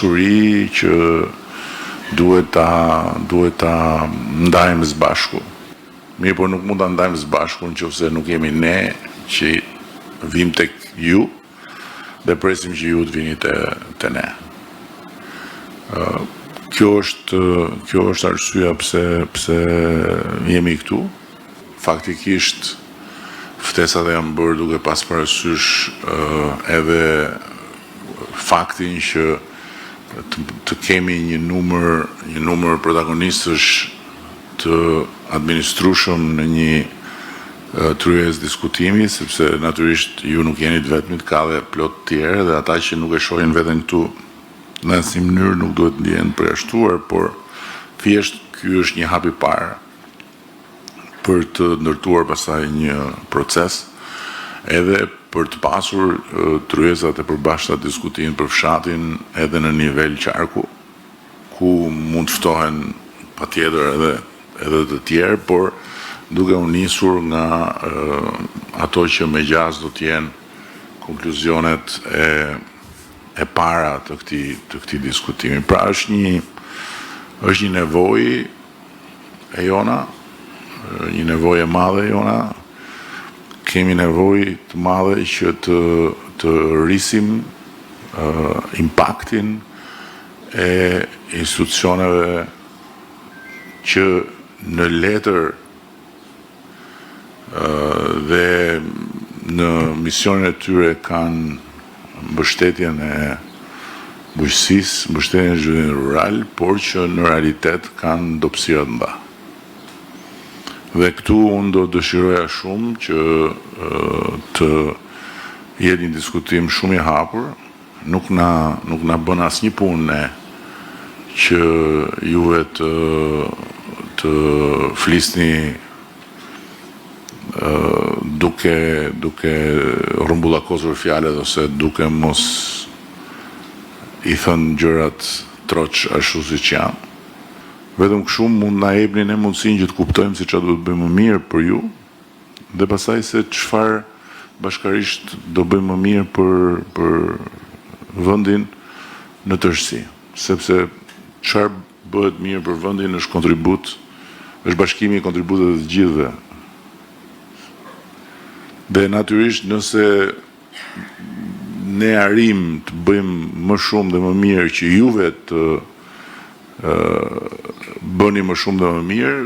Shuri që duhet ta ndajmë së bashku. Mirë, por nuk mund ta ndajmë së bashku nëse nuk jemi ne që vim tek ju dhe presim që ju të vini te ne. Kjo është arsyeja pse jemi këtu. Faktikisht ftesat janë bërë duke pas parasysh edhe faktin që të kemi një numër protagonistësh të administrueshëm në një tryezë diskutimi, sepse natyrisht ju nuk jeni të vetmit, ka dhe plot tjerë dhe ata që nuk e shohin veten këtu në asnjë mënyrë nuk duhet të ndihen përjashtuar, por thjesht ky është një hap i parë për të ndërtuar pastaj një proces edhe për të pasur tryezat e përbashkëta diskutimin për fshatin edhe në nivel qarku, ku mund të ftohen patjetër edhe të tjerë, por duke u nisur nga ato që me gjas do të jenë konkluzionet e para të këtij diskutimi. Pra është një nevojë e jona, një nevojë e madhe e jona. Kemi nevojë të madhe që të rrisim impaktin e institucioneve që në letër dhe në misionin e tyre kanë mbështetjen e bujqësisë, mbështetjen e zhvillimit rural, por që në realitet kanë dobësira të mëdha. Dhe këtu unë do dëshiroja shumë që të jetë një diskutim shumë i hapur, nuk na bën asnjë punë ne që juve të flisni duke rrumbullakosur fjalët ose duke mos i thënë gjërat troç ashtu siç janë. Vetëm kështu mund na jepni ne mundësinë që të kuptojmë se çfarë duhet bëjmë më mirë për ju dhe pastaj se çfarë bashkarisht do bëjmë më mirë për vendin në tërësi, sepse çfarë bëhet mirë për vendin është kontribut, është bashkimi i kontributeve të gjithëve. Dhe natyrisht nëse ne arrim të bëjmë më shumë dhe më mirë që juve të bëni më shumë dhe më mirë,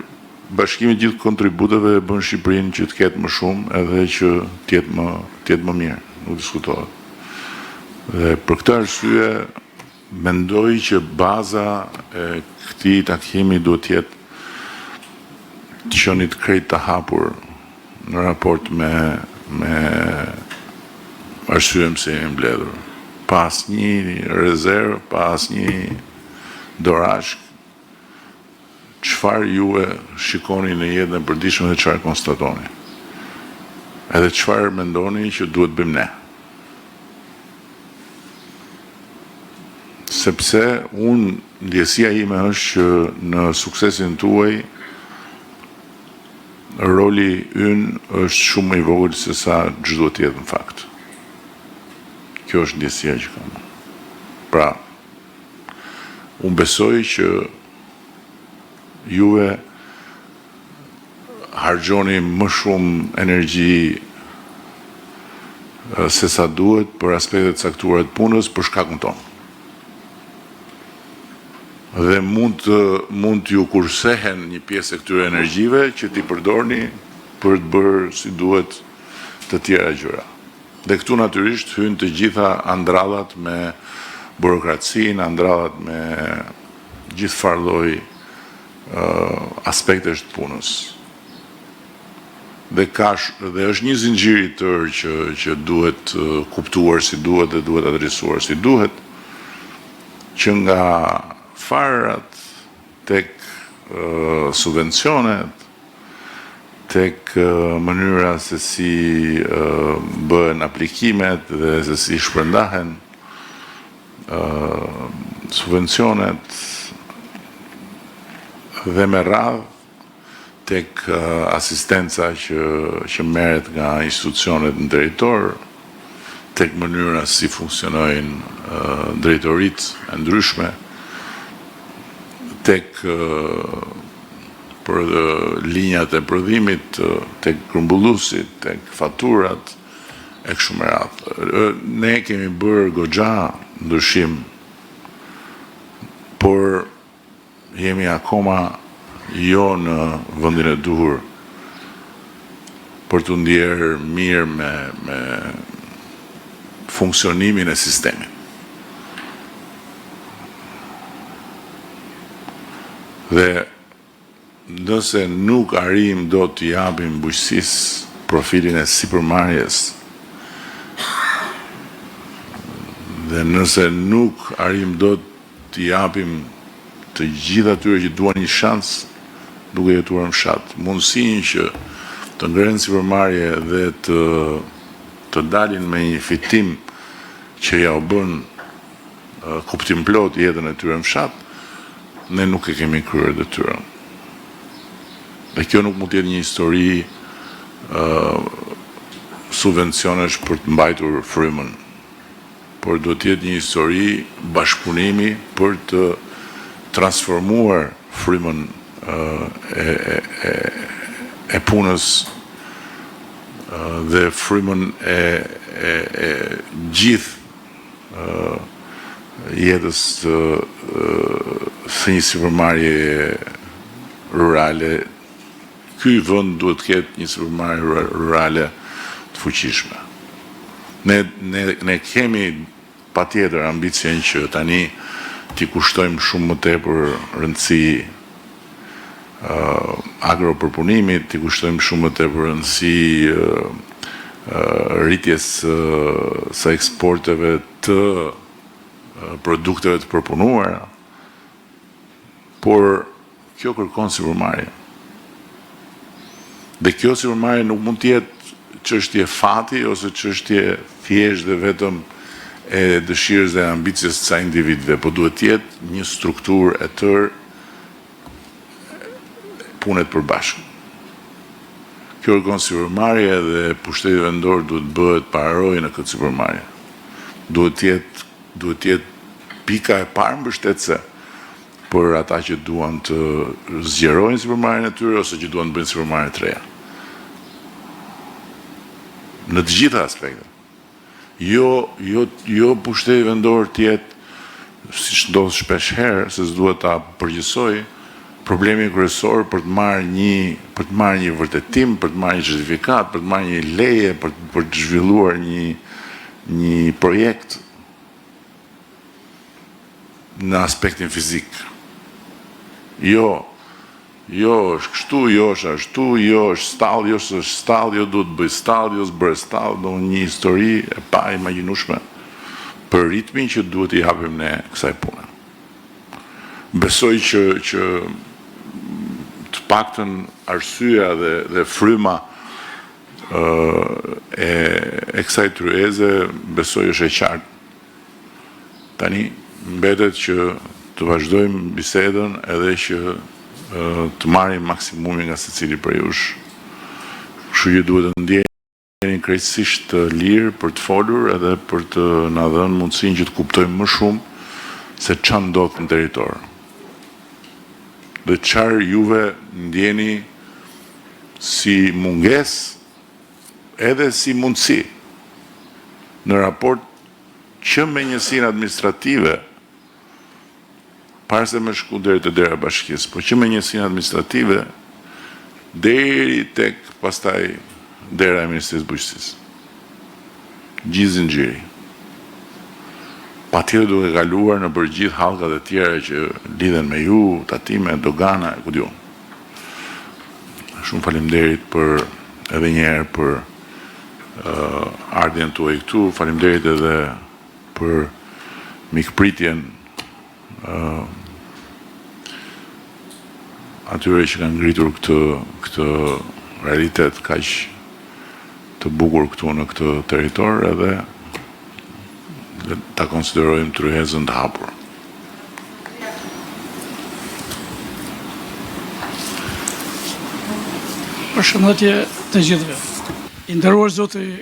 bashkimi i gjithë kontributeve bën Shqipërinë që të ketë më shumë edhe që të jetë më mirë, nuk diskutohet. Dhe për këtë arsye mendoj që baza e këtij takimi duhet të jetë të qeni të krejt të hapur në raport me arsyen pse jemi mbledhur. Pa asnjë rezervë, pa asnjë dorashk, çfarë ju shikoni në jetën e përditshme dhe çfarë konstatoni. Edhe çfarë mendoni që duhet bëjmë ne. Sepse ndjesia ime është që në suksesin tuaj roli ynë është shumë i vogël se sa ç'do të jetë në fakt. Kjo është ndjesia që kam. Pra, unë besoj që juve harxhoni më shumë energji se sa duhet për aspektet caktuara të punës për shkakun tonë. Dhe mund t'ju kursehen një pjesë e këtyre energjive që t'i përdorni për të bërë si duhet të tjera gjëra. Dhe këtu natyrisht hyn të gjitha andrallat me burokracinë, andrallat me gjithë farë lloj aspektesh të punës. Dhe është një zinxhir i tërë që duhet kuptuar si duhet dhe duhet adresuar si duhet, që nga farat tek subvencionet, tek mënyra se si bëhen aplikimet dhe se si shpërndahen subvencionet dhe me radhë tek asistenca që merret nga institucionet në territor, tek mënyra si funksionojnë drejtoritë e ndryshme, tek për linjat e prodhimit, tek grumbullusit, tek faturat, e kështu me radhë. Ne kemi bërë goxha ndryshim, por jemi akoma jo në vendin e duhur për të ndjerë mirë me funksionimin e sistemit. Dhe nëse nuk arrim do të japim bujqësisë profilin e sipërmarrjes, dhe nëse nuk arrim do të japim të gjithë atyre që duan një shans duke jetuar në fshat, mundësinë që të ngrenë sipërmarrje dhe të dalin me një fitim që ja u bën kuptim plot jetën e tyre në fshat, ne nuk e kemi kryer detyrën. Dhe kjo nuk mund të jetë një histori subvencionesh për të mbajtur frymën, por duhet të jetë një histori bashkëpunimi për të transformuar frymën e punës dhe frymën e gjithë jetës së një sipërmarrje rurale. Ky vend duhet të ketë një sipërmarrje rurale të fuqishme. Ne kemi patjetër ambicien që tani t'i kushtojmë shumë më tepër rëndësi agropërpunimit, t'i kushtojmë shumë më tepër rëndësi rritjes së eksporteve të produkteve të përpunuara, por kjo kërkon sipërmarrje. Dhe kjo sipërmarrje nuk mund të jetë çështje fati ose çështje thjesht dhe vetëm e dëshirës dhe ambicjes të kësaj individëve, por duhet të jetë një strukturë e tërë punet përbashkë. Kjo kërkon sipërmarrje dhe pushteti vendor duhet bëhet pararojë në këtë sipërmarrje. Duhet të jetë pika e parë mbështetëse për ata që duan të zgjerojnë sipërmarrjen e tyre ose që duan të bëjnë sipërmarrje të reja. Në të gjitha aspektet. Jo pushteti vendor të jetë, siç ndodh shpesh herë, se s'duhet ta përgjithsoj, problemi kryesor për të marrë një vërtetim, për të marrë një certifikat, për të marrë një leje, për të zhvilluar një projekt në aspektin fizik. Jo është kështu, jo është ashtu, jo është stall, jo është stall, jo duhet bëj stall, jo s'bërë stall, do një histori e pa imagjinueshme për ritmin që duhet i japim ne kësaj pune. Besoj që të paktën arsyeja dhe fryma e kësaj tryeze besoj është e qartë. Tani mbetet që të vazhdojmë bisedën edhe që të marrim maksimumin nga secili prej jush. Kështu që duhet të ndjeni krejtësisht të lirë për të folur edhe për të na dhënë mundësinë që të kuptojmë më shumë se çfarë ndodh në territor. Dhe çfarë juve ndjeni si mungesë edhe si mundësi në raport që me njësinë administrative, para se me shku deri te dera bashkisë, por që me njësinë administrative deri tek pastaj dera e Ministrisë Bujqësisë. Gjithë zinxhiri. Patjetër duke kaluar në përgjithë hallkat e tjera që lidhen me ju, tatime, dogana, e ku diun. Shumë faleminderit për edhe një herë për ardhjen tuaj këtu, faleminderit edhe për mikpritjen atyre që kanë ngritur këtë realitet kaq të bukur këtu në këtë territor edhe ta konsiderojmë tryezën të hapur. Përshëndetje të gjithëve. I nderuar zoti